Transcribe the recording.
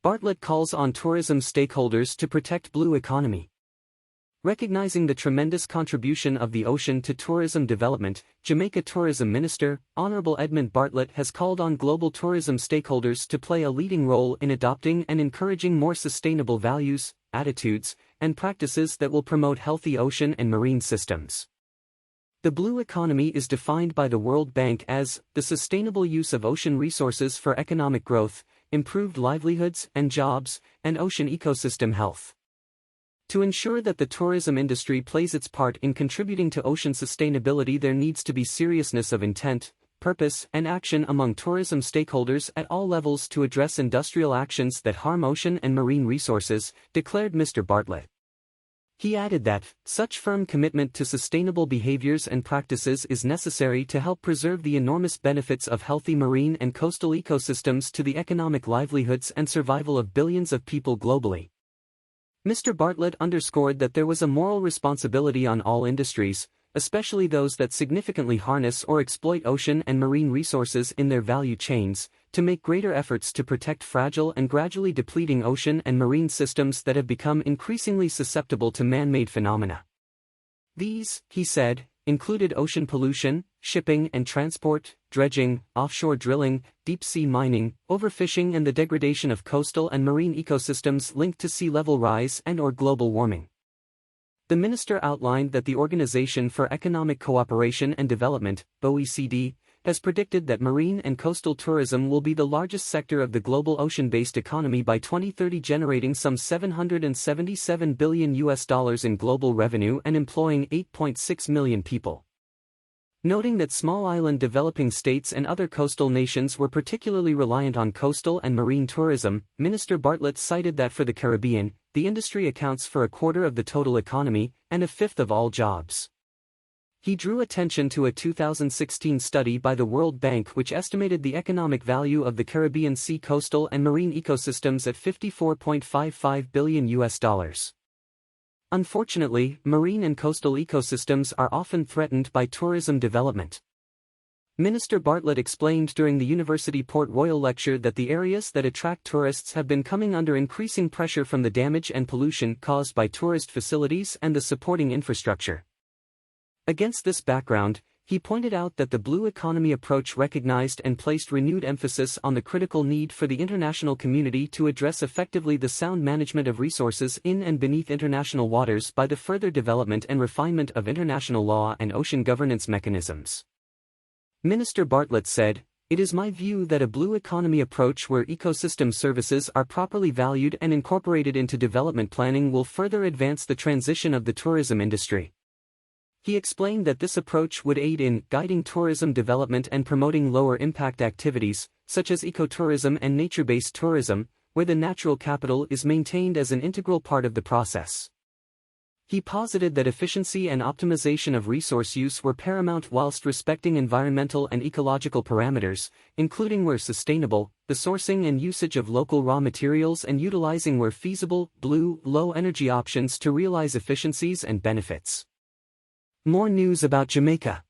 Bartlett calls on tourism stakeholders to protect blue economy. Recognizing the tremendous contribution of the ocean to tourism development, Jamaica Tourism Minister, Honorable Edmund Bartlett has called on global tourism stakeholders to play a leading role in adopting and encouraging more sustainable values, attitudes, and practices that will promote healthy ocean and marine systems. The blue economy is defined by the World Bank as the sustainable use of ocean resources for economic growth, improved livelihoods and jobs, and ocean ecosystem health. To ensure that the tourism industry plays its part in contributing to ocean sustainability, there needs to be seriousness of intent, purpose, and action among tourism stakeholders at all levels to address industrial actions that harm ocean and marine resources, declared Mr. Bartlett. He added that such firm commitment to sustainable behaviors and practices is necessary to help preserve the enormous benefits of healthy marine and coastal ecosystems to the economic livelihoods and survival of billions of people globally. Mr. Bartlett underscored that there was a moral responsibility on all industries, especially those that significantly harness or exploit ocean and marine resources in their value chains, to make greater efforts to protect fragile and gradually depleting ocean and marine systems that have become increasingly susceptible to man-made phenomena. These, he said, included ocean pollution, shipping and transport, dredging, offshore drilling, deep-sea mining, overfishing, and the degradation of coastal and marine ecosystems linked to sea level rise and/or global warming. The minister outlined that the Organization for Economic Cooperation and Development, OECD, has predicted that marine and coastal tourism will be the largest sector of the global ocean-based economy by 2030, generating some $777 billion in global revenue and employing 8.6 million people. Noting that small island developing states and other coastal nations were particularly reliant on coastal and marine tourism, Minister Bartlett cited that for the Caribbean, the industry accounts for a quarter of the total economy and a fifth of all jobs. He drew attention to a 2016 study by the World Bank which estimated the economic value of the Caribbean Sea coastal and marine ecosystems at $54.55 billion. Unfortunately, marine and coastal ecosystems are often threatened by tourism development. Minister Bartlett explained during the University Port Royal lecture that the areas that attract tourists have been coming under increasing pressure from the damage and pollution caused by tourist facilities and the supporting infrastructure. Against this background, he pointed out that the blue economy approach recognized and placed renewed emphasis on the critical need for the international community to address effectively the sound management of resources in and beneath international waters by the further development and refinement of international law and ocean governance mechanisms. Minister Bartlett said, "It is my view that a blue economy approach where ecosystem services are properly valued and incorporated into development planning will further advance the transition of the tourism industry." He explained that this approach would aid in guiding tourism development and promoting lower-impact activities, such as ecotourism and nature-based tourism, where the natural capital is maintained as an integral part of the process. He posited that efficiency and optimization of resource use were paramount whilst respecting environmental and ecological parameters, including where sustainable, the sourcing and usage of local raw materials, and utilizing where feasible, blue, low-energy options to realize efficiencies and benefits. More news about Jamaica.